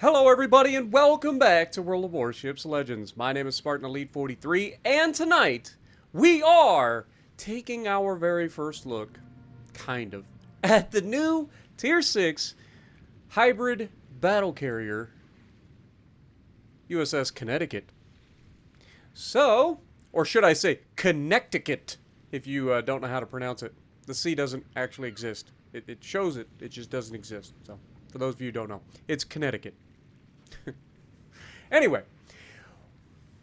Hello everybody and welcome back to World of Warships Legends. My name is Spartan Elite 43 and tonight we are taking our very first look, kind of, at the new Tier 6 hybrid battle carrier USS Connecticut. So, or should I say Connecticut, if you don't know how to pronounce it. The C doesn't actually exist. It shows it, it just doesn't exist. So, for those of you who don't know, it's Connecticut. Anyway,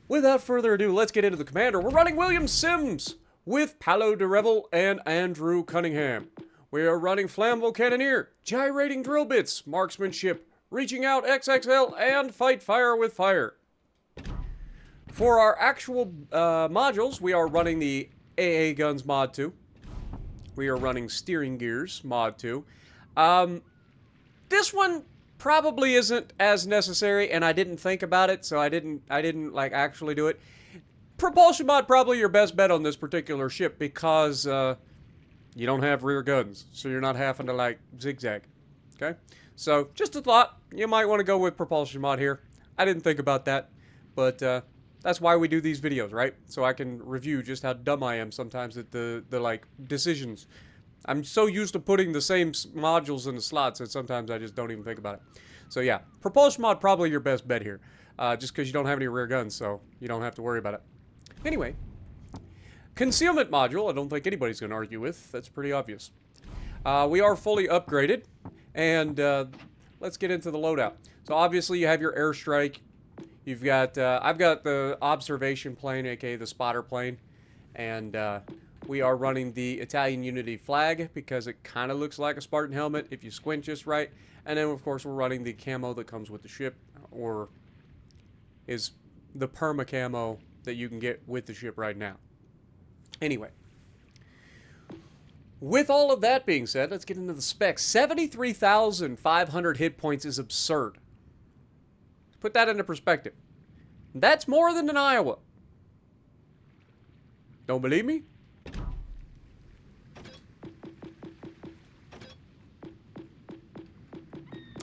without further ado, let's get into the commander. We're running William Sims with Paolo DeRevel and Andrew Cunningham. We are running Flammable Cannoneer, Gyrating Drill Bits, Marksmanship, Reaching Out XXL, and Fight Fire with Fire. For our actual modules, we are running the AA Guns Mod 2. We are running Steering Gears Mod 2. This one probably isn't as necessary, and I didn't think about it, so I didn't like actually do it. Propulsion mod probably your best bet on this particular ship because you don't have rear guns, so you're not having to like zigzag. Okay, so just a thought. You might want to go with propulsion mod here. I didn't think about that, but that's why we do these videos, right? So I can review just how dumb I am sometimes at the like decisions. I'm so used to putting the same modules in the slots that sometimes I just don't even think about it. So yeah, propulsion mod probably your best bet here. Just because you don't have any rear guns, so you don't have to worry about it. Anyway, concealment module, I don't think anybody's going to argue with. That's pretty obvious. We are fully upgraded, and let's get into the loadout. So obviously you have your airstrike. You've got, I've got the observation plane, aka the spotter plane, and we are running the Italian Unity flag because it kind of looks like a Spartan helmet if you squint just right. And then, of course, we're running the camo that comes with the ship, or is the perma camo that you can get with the ship right now. Anyway, with all of that being said, let's get into the specs. 73,500 hit points is absurd. Put that into perspective. That's more than an Iowa. Don't believe me?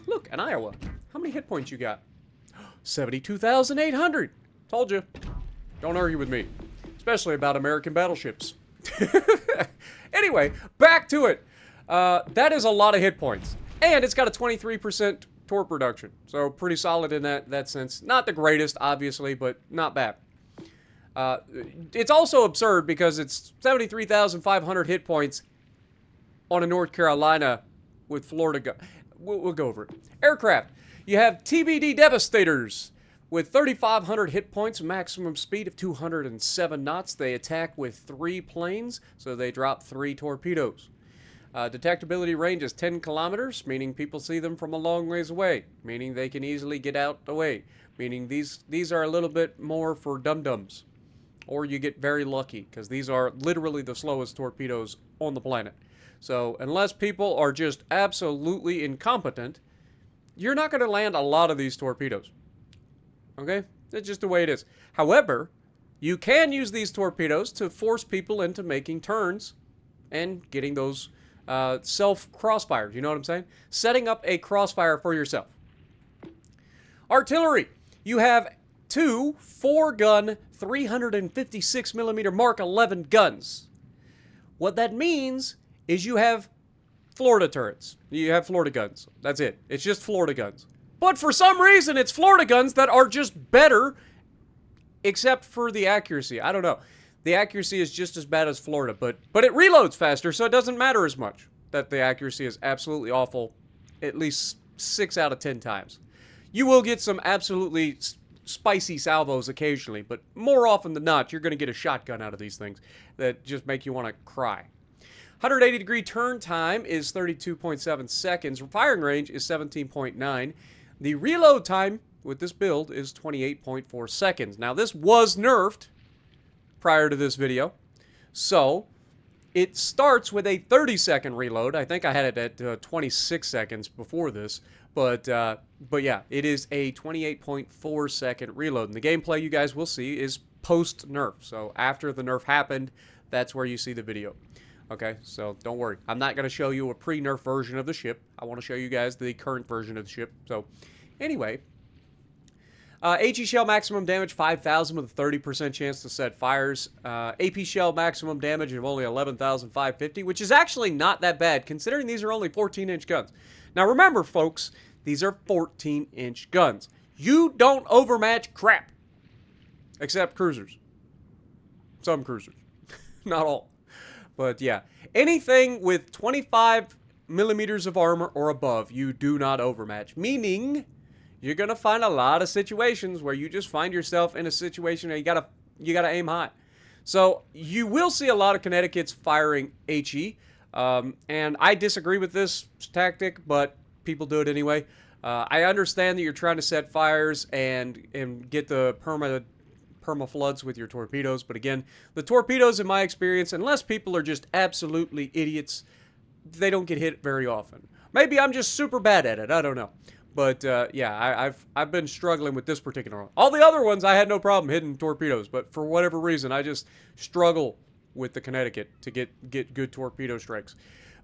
Look, an Iowa. How many hit points you got? 72,800. Told you. Don't argue with me. Especially about American battleships. Anyway, back to it. That is a lot of hit points. And it's got a 23% torque reduction. So pretty solid in that sense. Not the greatest, obviously, but not bad. It's also absurd because it's 73,500 hit points on a North Carolina with Florida gun. We'll go over it. Aircraft. You have TBD Devastators with 3,500 hit points, maximum speed of 207 knots. They attack with 3 planes, so they drop 3 torpedoes. Detectability range is 10 kilometers, meaning people see them from a long ways away, meaning they can easily get out the way, meaning these are a little bit more for dum-dums. Or you get very lucky, because these are literally the slowest torpedoes on the planet. So, unless people are just absolutely incompetent, you're not going to land a lot of these torpedoes. Okay? That's just the way it is. However, you can use these torpedoes to force people into making turns and getting those self-crossfires. You know what I'm saying? Setting up a crossfire for yourself. Artillery. You have 2 4-gun 356mm Mark 11 guns. What that means is you have Florida turrets. You have Florida guns. That's it. It's just Florida guns. But for some reason, it's Florida guns that are just better, except for the accuracy. I don't know. The accuracy is just as bad as Florida, but it reloads faster, so it doesn't matter as much that the accuracy is absolutely awful at least 6 out of 10 times. You will get some absolutely spicy salvos occasionally, but more often than not, you're going to get a shotgun out of these things that just make you want to cry. 180-degree turn time is 32.7 seconds. Firing range is 17.9. The reload time with this build is 28.4 seconds. Now, this was nerfed prior to this video, so it starts with a 30-second reload. I think I had it at 26 seconds before this, but yeah, it is a 28.4 second reload. And the gameplay you guys will see is post-nerf. So after the nerf happened, that's where you see the video. Okay, so don't worry. I'm not going to show you a pre-nerf version of the ship. I want to show you guys the current version of the ship. So Anyway, HE shell maximum damage 5,000 with a 30% chance to set fires. AP shell maximum damage of only 11,550, which is actually not that bad considering these are only 14-inch guns. Now remember, folks, these are 14-inch guns. You don't overmatch crap. Except cruisers. Some cruisers. Not all. But yeah, anything with 25 millimeters of armor or above, you do not overmatch. Meaning, you're going to find a lot of situations where you just find yourself in a situation where you gotta aim high. So you will see a lot of Connecticut's firing HE. And I disagree with this tactic, but people do it anyway. I understand that you're trying to set fires and get the perma floods with your torpedoes, but again, the torpedoes, in my experience, unless people are just absolutely idiots, they don't get hit very often. Maybe I'm just super bad at it, I don't know. But yeah, I've been struggling with this particular one. All the other ones I had no problem hitting torpedoes, but for whatever reason I just struggle with the Connecticut to get good torpedo strikes.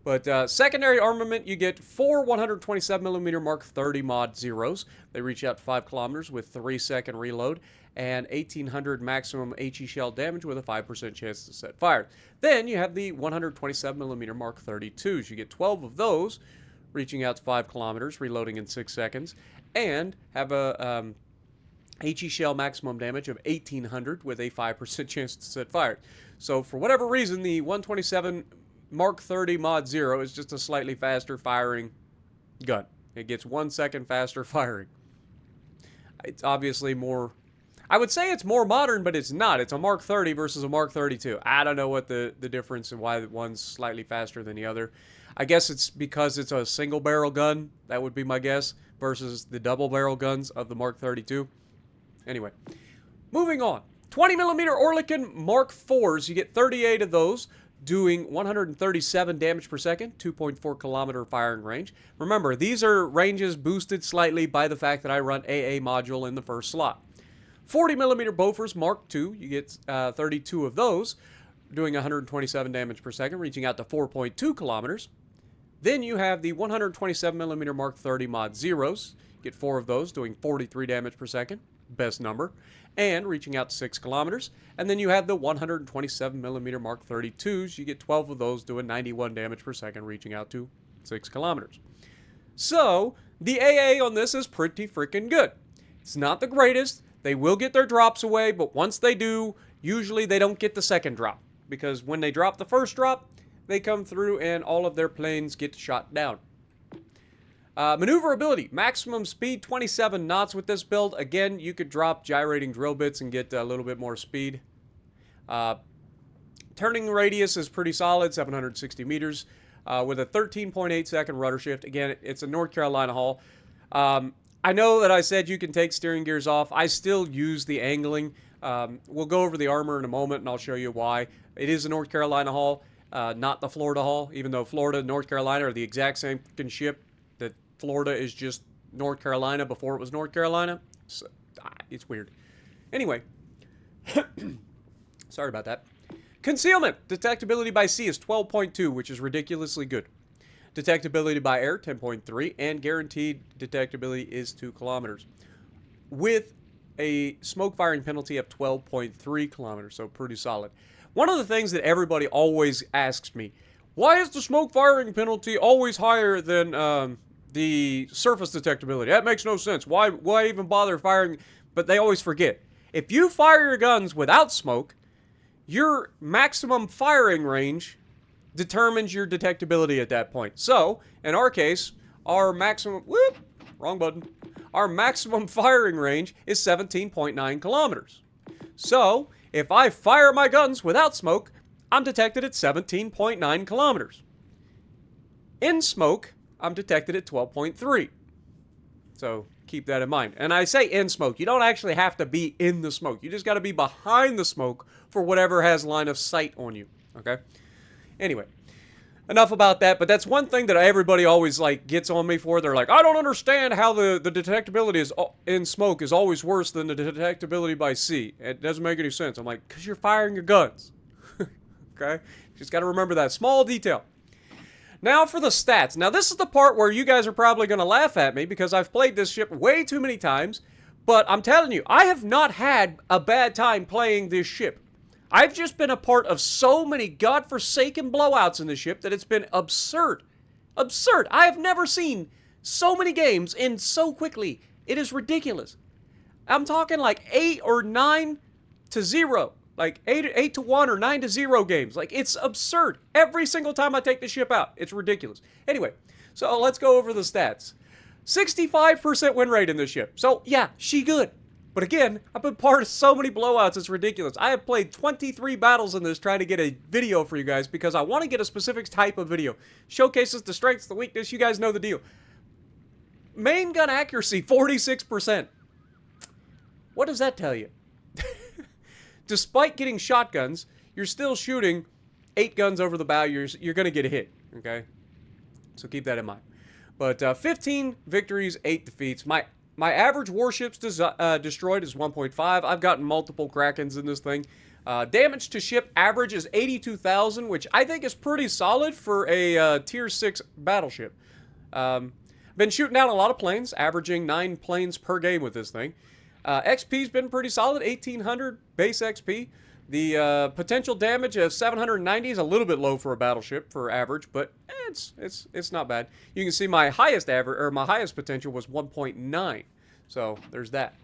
But secondary armament, you get 4 127mm Mark 30 Mod Zeros. They reach out to 5 kilometers with 3-second reload and 1,800 maximum HE shell damage with a 5% chance to set fire. Then you have the 127mm Mark 32s. You get 12 of those, reaching out to 5 kilometers, reloading in 6 seconds, and have a HE shell maximum damage of 1,800 with a 5% chance to set fire. So for whatever reason, the 127 Mark 30 Mod 0 is just a slightly faster firing gun. It gets 1 second faster firing. It's obviously more... I would say it's more modern, but it's not. It's a Mark 30 versus a Mark 32. I don't know what the difference and why one's slightly faster than the other. I guess it's because it's a single barrel gun. That would be my guess. Versus the double barrel guns of the Mark 32. Anyway, moving on. 20mm Oerlikon Mark 4s. You get 38 of those, doing 137 damage per second, 2.4 kilometer firing range. Remember, these are ranges boosted slightly by the fact that I run AA module in the first slot. 40mm Bofors Mark II, you get 32 of those, doing 127 damage per second, reaching out to 4.2 kilometers. Then you have the 127mm Mark 30 Mod Zeros, you get 4 of those, doing 43 damage per second, best number, and reaching out to 6 kilometers. And then you have the 127mm Mark 32s, you get 12 of those, doing 91 damage per second, reaching out to 6 kilometers. So, the AA on this is pretty freaking good. It's not the greatest. They will get their drops away, but once they do, usually they don't get the second drop. Because when they drop the first drop, they come through and all of their planes get shot down. Maneuverability. Maximum speed, 27 knots with this build. Again, you could drop gyrating drill bits and get a little bit more speed. Turning radius is pretty solid, 760 meters, with a 13.8 second rudder shift. Again, it's a North Carolina hull. I know that I said you can take steering gears off. I still use the angling. We'll go over the armor in a moment, and I'll show you why. It is a North Carolina hull, not the Florida hull, even though Florida and North Carolina are the exact same fucking ship. That Florida is just North Carolina before it was North Carolina. So, it's weird. Anyway, sorry about that. Concealment. Detectability by sea is 12.2, which is ridiculously good. Detectability by air, 10.3, and guaranteed detectability is 2 kilometers. With a smoke firing penalty of 12.3 kilometers, so pretty solid. One of the things that everybody always asks me, why is the smoke firing penalty always higher than the surface detectability? That makes no sense. Why even bother firing? But they always forget. If you fire your guns without smoke, your maximum firing range determines your detectability at that point. So, in our case, our maximum... Whoop! Wrong button. Our maximum firing range is 17.9 kilometers. So, if I fire my guns without smoke, I'm detected at 17.9 kilometers. In smoke, I'm detected at 12.3. So, keep that in mind. And I say in smoke. You don't actually have to be in the smoke. You just got to be behind the smoke for whatever has line of sight on you. Okay? Anyway, enough about that, but that's one thing that everybody always gets on me for. They're like, I don't understand how the detectability is in smoke is always worse than the detectability by sea. It doesn't make any sense. I'm like, because you're firing your guns. Okay? Just got to remember that small detail. Now for the stats. Now this is the part where you guys are probably going to laugh at me because I've played this ship way too many times. But I'm telling you, I have not had a bad time playing this ship. I've just been a part of so many godforsaken blowouts in this ship that it's been absurd. Absurd. I have never seen so many games end so quickly. It is ridiculous. I'm talking like 8 or 9 to 0. Like 8 to 1 or 9 to 0 games. Like, it's absurd. Every single time I take the ship out. It's ridiculous. Anyway, so let's go over the stats. 65% win rate in this ship. So, yeah, she good. But again, I've been part of so many blowouts, it's ridiculous. I have played 23 battles in this trying to get a video for you guys because I want to get a specific type of video. Showcases the strengths, the weakness, you guys know the deal. Main gun accuracy, 46%. What does that tell you? Despite getting shotguns, you're still shooting 8 guns over the bow. You're going to get a hit, okay? So keep that in mind. But 15 victories, 8 defeats. My average warships destroyed is 1.5. I've gotten multiple Krakens in this thing. Damage to ship average is 82,000, which I think is pretty solid for a tier 6 battleship. Been shooting down a lot of planes, averaging 9 planes per game with this thing. XP's been pretty solid, 1,800 base XP. The potential damage of 790 is a little bit low for a battleship for average, but it's not bad. You can see my highest average or my highest potential was 1.9. So there's that.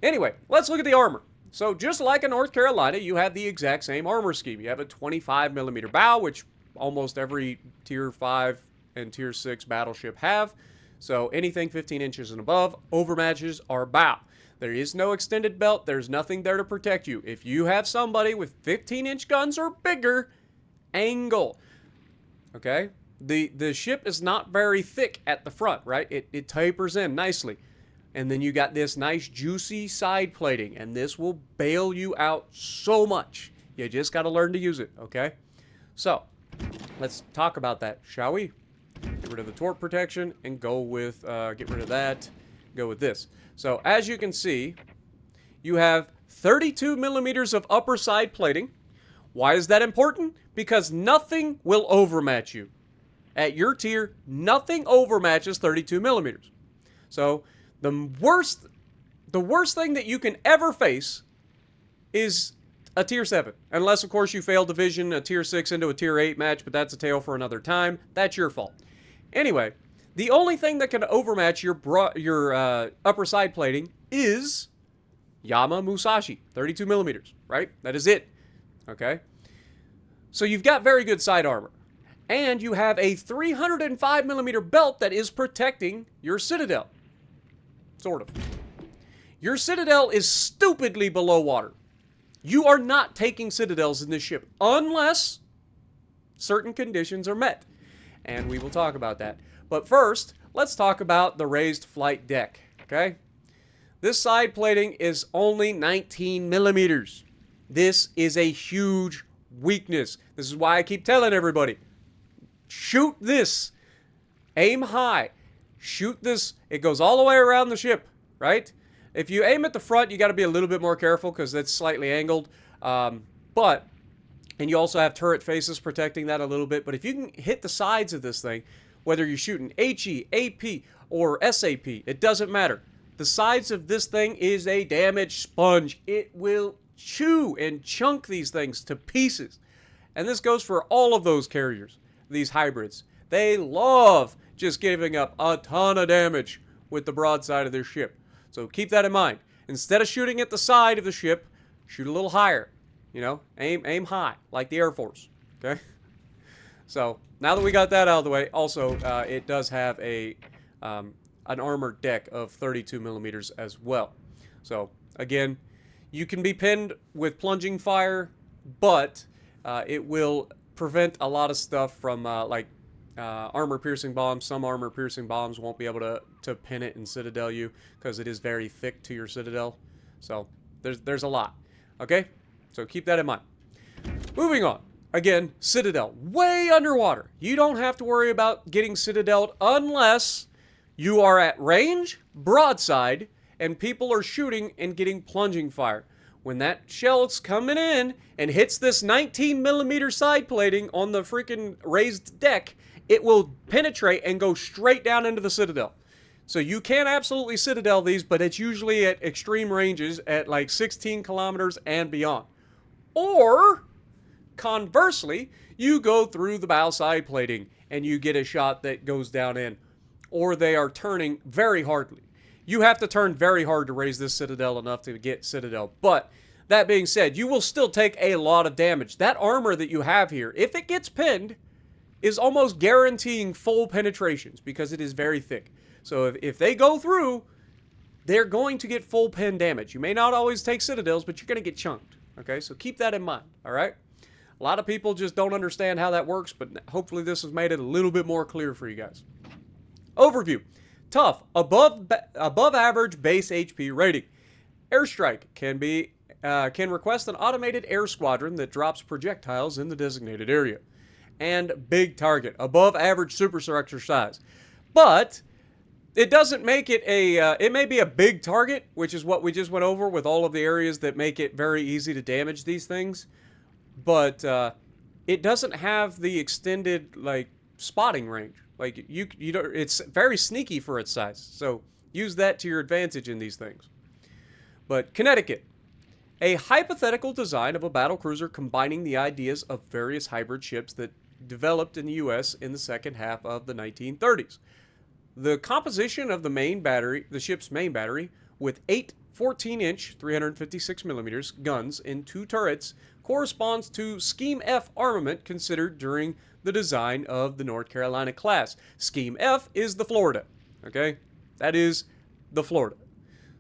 Anyway, let's look at the armor. So just like in North Carolina, you have the exact same armor scheme. You have a 25mm bow, which almost every tier 5 and tier 6 battleship have. So anything 15 inches and above overmatches our bow. There is no extended belt. There's nothing there to protect you. If you have somebody with 15-inch guns or bigger, angle. Okay? The ship is not very thick at the front, right? It tapers in nicely. And then you got this nice juicy side plating, and this will bail you out so much. You just got to learn to use it, okay? So, let's talk about that, shall we? Get rid of the torque protection and go with, get rid of that, go with this. So, as you can see, you have 32 millimeters of upper side plating. Why is that important? Because nothing will overmatch you. At your tier, nothing overmatches 32 millimeters. So, the worst thing that you can ever face is a tier 7. Unless, of course, you fail division a tier 6 into a tier 8 match, but that's a tale for another time. That's your fault. Anyway, the only thing that can overmatch your upper side plating is Yama Musashi, 32 millimeters, right? That is it, okay? So you've got very good side armor. And you have a 305 millimeter belt that is protecting your citadel. Sort of. Your citadel is stupidly below water. You are not taking citadels in this ship unless certain conditions are met. And we will talk about that. But first, let's talk about the raised flight deck, okay? This side plating is only 19 millimeters. This is a huge weakness. This is why I keep telling everybody, shoot this. Aim high. Shoot this. It goes all the way around the ship, right? If you aim at the front, you got to be a little bit more careful because that's slightly angled. And you also have turret faces protecting that a little bit. But if you can hit the sides of this thing, whether you're shooting HE, AP, or SAP, it doesn't matter. The sides of this thing is a damage sponge. It will chew and chunk these things to pieces. And this goes for all of those carriers, these hybrids. They love just giving up a ton of damage with the broadside of their ship. So keep that in mind. Instead of shooting at the side of the ship, shoot a little higher. You know, aim high, like the Air Force. Okay? So, now that we got that out of the way, also, it does have an armored deck of 32 millimeters as well. So, again, you can be pinned with plunging fire, but it will prevent a lot of stuff from, armor-piercing bombs. Some armor-piercing bombs won't be able to pin it and citadel you, because it is very thick to your citadel. So, there's a lot. Okay? So, keep that in mind. Moving on. Again, citadel, way underwater. You don't have to worry about getting citadeled unless you are at range, broadside, and people are shooting and getting plunging fire. When that shell's coming in and hits this 19 millimeter side plating on the freaking raised deck, it will penetrate and go straight down into the citadel. So you can absolutely citadel these, but it's usually at extreme ranges at like 16 kilometers and beyond. Or, conversely, you go through the bow side plating and you get a shot that goes down in. Or they are turning very hardly. You have to turn very hard to raise this citadel enough to get citadel. But that being said, you will still take a lot of damage. That armor that you have here, if it gets pinned, is almost guaranteeing full penetrations because it is very thick. So if they go through, they're going to get full pin damage. You may not always take citadels, but you're going to get chunked. Okay, so keep that in mind, all right? A lot of people just don't understand how that works, but hopefully this has made it a little bit more clear for you guys. Overview. Tough, above average base HP rating. Airstrike can request an automated air squadron that drops projectiles in the designated area. And big target, above average superstructure size. But it doesn't make it it may be a big target, which is what we just went over with all of the areas that make it very easy to damage these things. But it doesn't have the extended, like, spotting range. Like, you don't, it's very sneaky for its size. So use that to your advantage in these things. But Connecticut. A hypothetical design of a battlecruiser combining the ideas of various hybrid ships that developed in the U.S. in the second half of the 1930s. The composition of the ship's main battery, with 8 14-inch 356mm guns in 2 turrets, corresponds to Scheme F armament considered during the design of the North Carolina class. Scheme F is the Florida, okay? That is the Florida.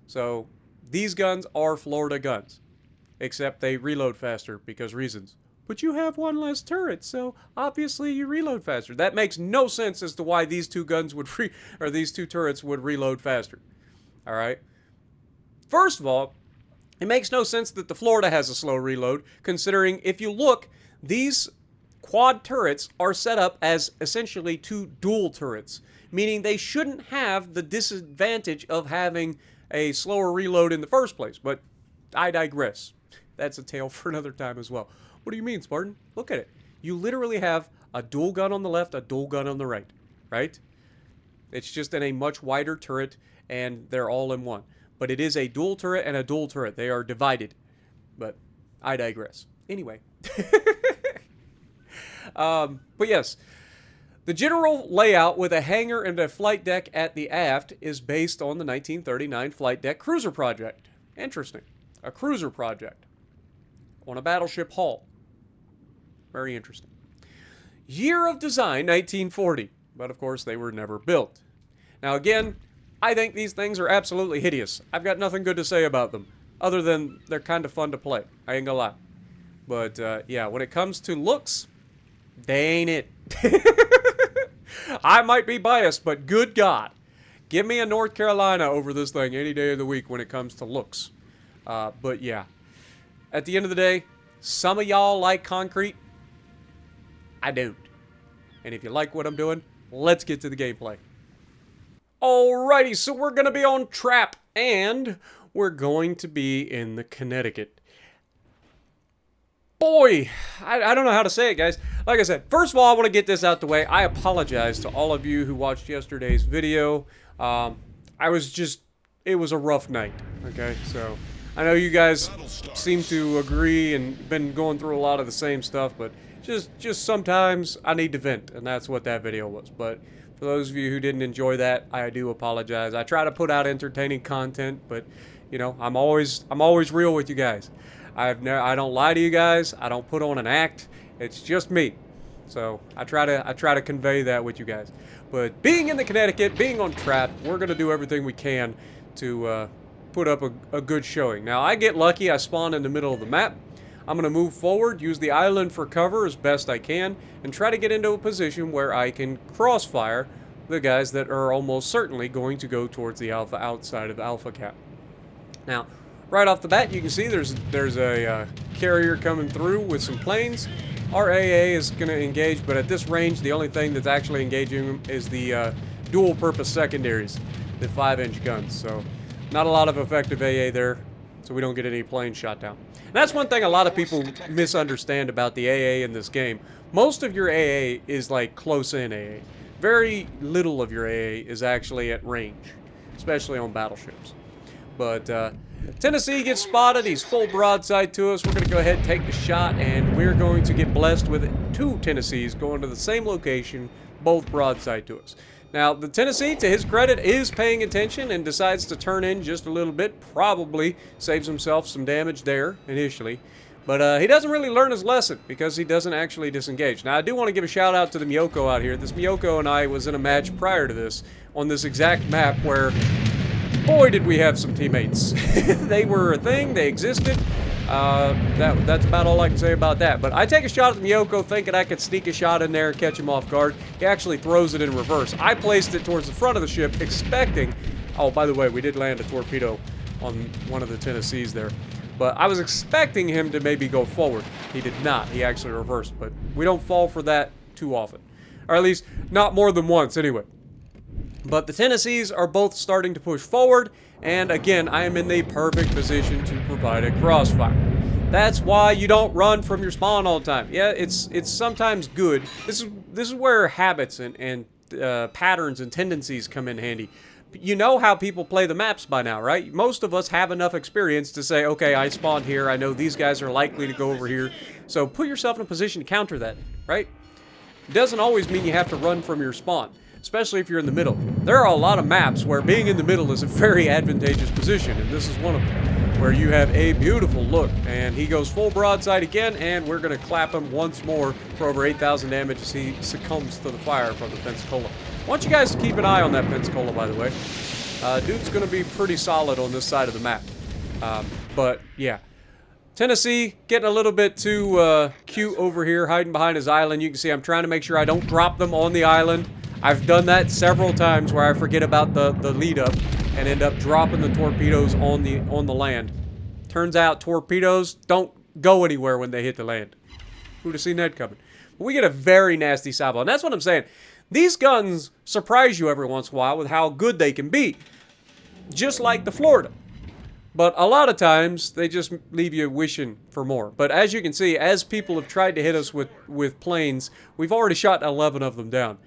So these guns are Florida guns, except they reload faster because reasons. But you have 1 less turret, so obviously you reload faster. That makes no sense as to why these 2 guns would these 2 turrets would reload faster. All right. First of all, it makes no sense that the Florida has a slow reload, considering if you look, these quad turrets are set up as essentially 2 dual turrets, meaning they shouldn't have the disadvantage of having a slower reload in the first place. But I digress. That's a tale for another time as well. What do you mean, Spartan? Look at it. You literally have a dual gun on the left, a dual gun on the right, right? It's just in a much wider turret, and they're all in one. But it is a dual turret and a dual turret. They are divided. But I digress. Anyway. But yes, the general layout with a hangar and a flight deck at the aft is based on the 1939 flight deck cruiser project. Interesting. A cruiser project on a battleship hull. Very interesting. Year of design, 1940. But of course, they were never built. Now again, I think these things are absolutely hideous. I've got nothing good to say about them, other than they're kind of fun to play. I ain't gonna lie. But yeah, when it comes to looks, they ain't it. I might be biased, but good God. Give me a North Carolina over this thing any day of the week when it comes to looks. But yeah, at the end of the day, some of y'all like concrete. I don't. And if you like what I'm doing, let's get to the gameplay. Alrighty, so we're going to be on Trap, and we're going to be in the Connecticut. Boy, I don't know how to say it, guys. Like I said, first of all, I want to get this out the way. I apologize to all of you who watched yesterday's video. It was a rough night, okay? So, I know you guys seem to agree and been going through a lot of the same stuff, but just sometimes I need to vent, and that's what that video was. But for those of you who didn't enjoy that, I do apologize. I try to put out entertaining content, but you know, I'm always real with you guys. I don't lie to you guys. I don't put on an act. It's just me. So I try to convey that with you guys. But being in the Connecticut, being on Trap, we're gonna do everything we can to put up a good showing. Now I get lucky. I spawn in the middle of the map. I'm gonna move forward, use the island for cover as best I can, and try to get into a position where I can crossfire the guys that are almost certainly going to go towards the alpha outside of the alpha cap. Now, right off the bat, you can see there's a carrier coming through with some planes. Our AA is going to engage, but at this range, the only thing that's actually engaging them is the dual-purpose secondaries, the 5-inch guns. So, not a lot of effective AA there, so we don't get any planes shot down. And that's one thing a lot of people misunderstand about the AA in this game. Most of your AA is like close-in AA. Very little of your AA is actually at range, especially on battleships. But Tennessee gets spotted. He's full broadside to us. We're going to go ahead and take the shot, and we're going to get blessed with 2 Tennessees going to the same location, both broadside to us. Now, the Tennessee, to his credit, is paying attention and decides to turn in just a little bit. Probably saves himself some damage there initially. But he doesn't really learn his lesson because he doesn't actually disengage. Now, I do want to give a shout out to the Miyoko out here. This Miyoko and I was in a match prior to this on this exact map where, boy, did we have some teammates. They were a thing. They existed. That's about all I can say about that. But I take a shot at the Miyoko thinking I could sneak a shot in there and catch him off guard. He actually throws it in reverse. I placed it towards the front of the ship expecting... Oh, by the way, we did land a torpedo on one of the Tennessees there. But I was expecting him to maybe go forward. He did not. He actually reversed. But we don't fall for that too often. Or at least not more than once anyway. But the Tennessees are both starting to push forward. And again, I am in the perfect position to provide a crossfire. That's why you don't run from your spawn all the time. Yeah, it's sometimes good. This is where habits and patterns and tendencies come in handy. You know how people play the maps by now, right? Most of us have enough experience to say, okay, I spawned here. I know these guys are likely to go over here. So put yourself in a position to counter that, right? It doesn't always mean you have to run from your spawn, especially if you're in the middle. There are a lot of maps where being in the middle is a very advantageous position, and this is one of them, where you have a beautiful look. And he goes full broadside again, and we're going to clap him once more for over 8,000 damage as he succumbs to the fire from the Pensacola. I want you guys to keep an eye on that Pensacola, by the way. Dude's going to be pretty solid on this side of the map. But, yeah. Tennessee getting a little bit too cute over here, hiding behind his island. You can see I'm trying to make sure I don't drop them on the island. I've done that several times where I forget about the lead up and end up dropping the torpedoes on the land. Turns out torpedoes don't go anywhere when they hit the land. Who'd have seen that coming? But we get a very nasty salvo, and that's what I'm saying. These guns surprise you every once in a while with how good they can be, just like the Florida. But a lot of times, they just leave you wishing for more. But as you can see, as people have tried to hit us with planes, we've already shot 11 of them down.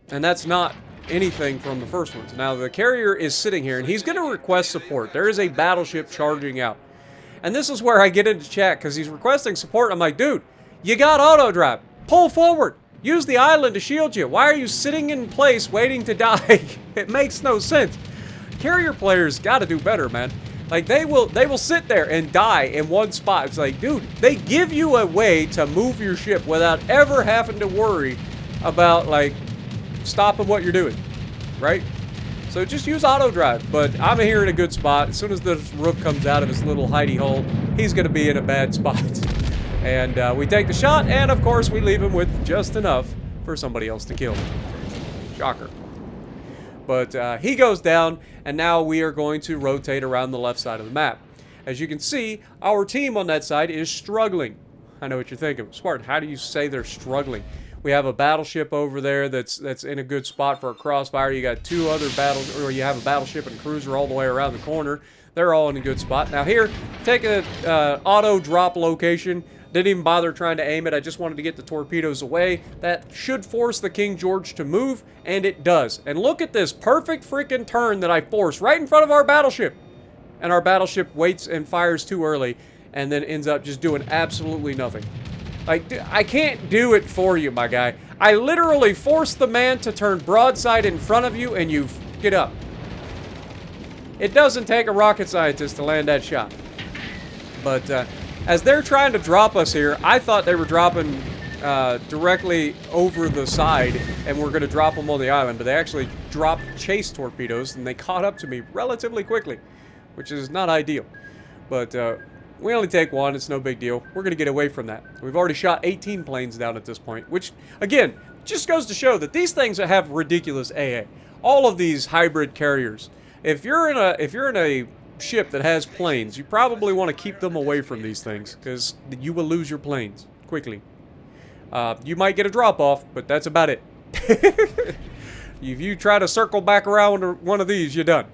And that's not anything from the first ones. Now, the carrier is sitting here, and he's going to request support. There is a battleship charging out. And this is where I get into chat, because he's requesting support. I'm like, dude, you got auto drive. Pull forward. Use the island to shield you. Why are you sitting in place waiting to die? It makes no sense. Carrier players got to do better, man. Like, they will sit there and die in one spot. It's like, dude, they give you a way to move your ship without ever having to worry about, like, stopping what you're doing, right? So just use auto drive. But I'm here in a good spot. As soon as this rook comes out of his little hidey hole, he's going to be in a bad spot. And we take the shot, and of course we leave him with just enough for somebody else to kill. Shocker. But he goes down, and now we are going to rotate around the left side of the map. As you can see, our team on that side is struggling. I know what you're thinking. Spartan, how do you say they're struggling? We have a battleship over there that's in a good spot for a crossfire. You got 2 other battles, or you have a battleship and a cruiser all the way around the corner. They're all in a good spot. Now here, take a auto drop location. Didn't even bother trying to aim it. I just wanted to get the torpedoes away. That should force the King George to move, and it does. And look at this perfect freaking turn that I forced right in front of our battleship. And our battleship waits and fires too early, and then ends up just doing absolutely nothing. Like, I can't do it for you, my guy. I literally forced the man to turn broadside in front of you, and you get up. It doesn't take a rocket scientist to land that shot. But, as they're trying to drop us here, I thought they were dropping directly over the side, and we're going to drop them on the island. But they actually dropped chase torpedoes, and they caught up to me relatively quickly, which is not ideal. But we only take 1. It's no big deal. We're going to get away from that. We've already shot 18 planes down at this point, which, again, just goes to show that these things have ridiculous AA. All of these hybrid carriers. If you're in a ship that has planes, you probably want to keep them away from these things, because you will lose your planes quickly. You might get a drop-off, but that's about it. If you try to circle back around one of these, you're done.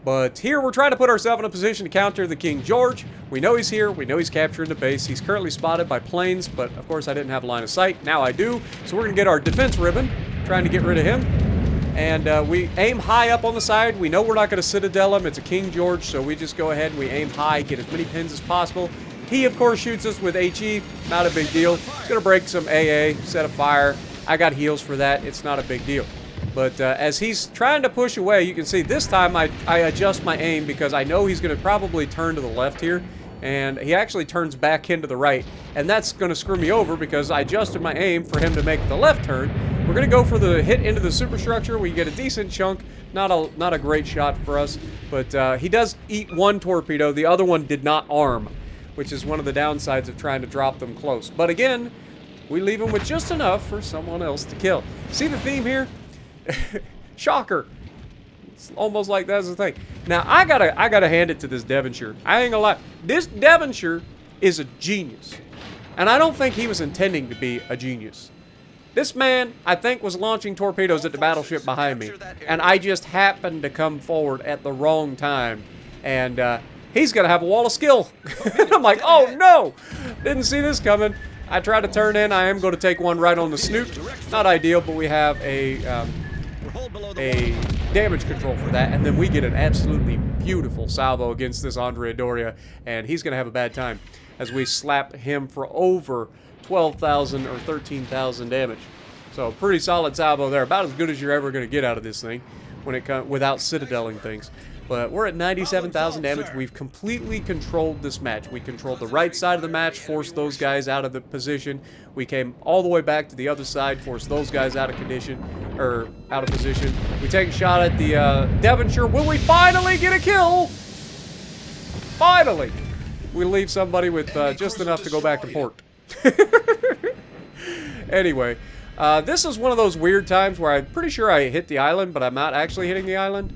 But here we're trying to put ourselves in a position to counter the King George. We know he's here. We know he's capturing the base. He's currently spotted by planes, but of course I didn't have a line of sight. Now I do. So we're going to get our defense ribbon, trying to get rid of him. And we aim high up on the side. We know we're not going to citadel him. It's a King George, so we just go ahead and we aim high, get as many pins as possible. He, of course, shoots us with HE. Not a big deal. He's going to break some AA, set a fire. I got heals for that. It's not a big deal. But as he's trying to push away, you can see this time I adjust my aim because I know he's going to probably turn to the left here. And he actually turns back into the right. And that's going to screw me over because I adjusted my aim for him to make the left turn. We're going to go for the hit into the superstructure. We get a decent chunk. Not a great shot for us. But he does eat one torpedo. The other one did not arm, which is one of the downsides of trying to drop them close. But again, we leave him with just enough for someone else to kill. See the theme here? Shocker. It's almost like that's the thing. Now, I gotta hand it to this Devonshire. I ain't gonna lie. This Devonshire is a genius. And I don't think he was intending to be a genius. This man, I think, was launching torpedoes at the battleship behind me. And I just happened to come forward at the wrong time. And he's gonna have a wall of skill. I'm like, oh no! Didn't see this coming. I tried to turn in. I am going to take one right on the snoot. Not ideal, but we have a damage control for that, and then we get an absolutely beautiful salvo against this Andrea Doria, and he's going to have a bad time as we slap him for over 12,000 or 13,000 damage. So pretty solid salvo there, about as good as you're ever going to get out of this thing when it comes without citadeling things. But we're at 97,000 damage. We've completely controlled this match. We controlled the right side of the match, forced those guys out of the position. We came all the way back to the other side, forced those guys out of condition, or out of position. We take a shot at the Devonshire. Will we finally get a kill? Finally! We leave somebody with just enough to go back to port. Anyway, this is one of those weird times where I'm pretty sure I hit the island, but I'm not actually hitting the island.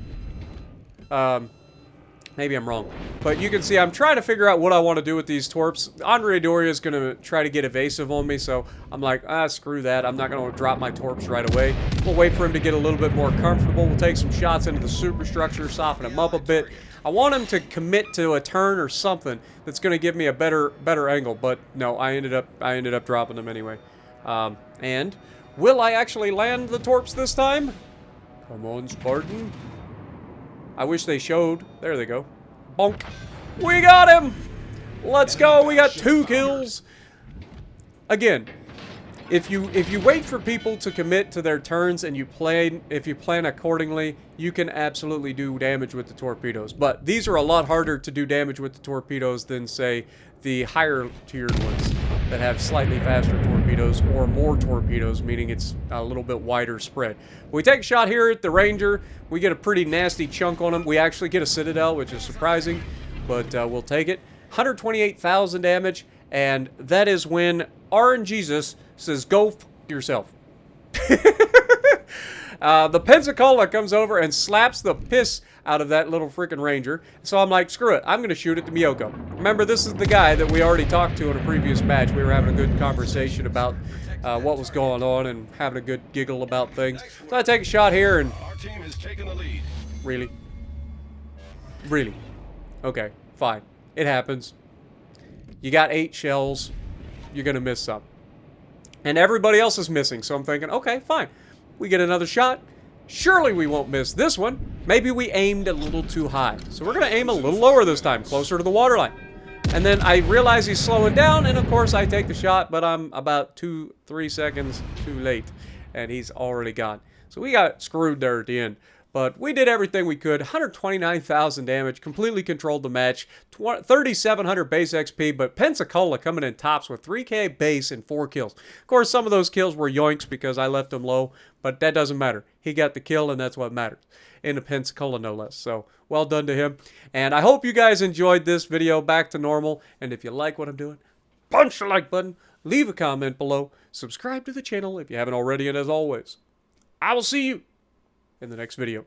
Maybe I'm wrong. But you can see I'm trying to figure out what I want to do with these torps. Andrea Doria is going to try to get evasive on me, so I'm like, screw that. I'm not going to drop my torps right away. We'll wait for him to get a little bit more comfortable. We'll take some shots into the superstructure, soften him up a bit. I want him to commit to a turn or something that's going to give me a better angle, but no, I ended up dropping them anyway. And will I actually land the torps this time? Come on, Spartan. I wish they showed. There they go. Bonk. We got him! Let's go. We got 2 kills. Again, if you wait for people to commit to their turns and if you plan accordingly, you can absolutely do damage with the torpedoes. But these are a lot harder to do damage with the torpedoes than, say, the higher tiered ones that have slightly faster torpedoes or more torpedoes, meaning it's a little bit wider spread. We take a shot here at the Ranger. We get a pretty nasty chunk on him. We actually get a Citadel, which is surprising, but we'll take it. 128,000 damage, and that is when RNGesus says, go f yourself. The Pensacola comes over and slaps the piss out of that little freaking Ranger. So I'm like, screw it. I'm going to shoot at the Miyoko. Remember, this is the guy that we already talked to in a previous match. We were having a good conversation about what was going on and having a good giggle about things. So I take a shot here and... Our team has taken the lead. Really? Really? Okay, fine. It happens. You got 8 shells. You're going to miss some. And everybody else is missing. So I'm thinking, okay, fine. We get another shot. Surely we won't miss this one. Maybe we aimed a little too high. So we're going to aim a little lower this time, closer to the waterline. And then I realize he's slowing down, and of course I take the shot, but I'm about 2-3 seconds too late, and he's already gone. So we got screwed there at the end. But we did everything we could. 129,000 damage, completely controlled the match. 3,700 base XP, but Pensacola coming in tops with 3K base and 4 kills. Of course, some of those kills were yoinks because I left him low, but that doesn't matter. He got the kill, and that's what matters. In the Pensacola, no less. So, well done to him. And I hope you guys enjoyed this video back to normal. And if you like what I'm doing, punch the like button, leave a comment below, subscribe to the channel if you haven't already, and as always, I will see you in the next video.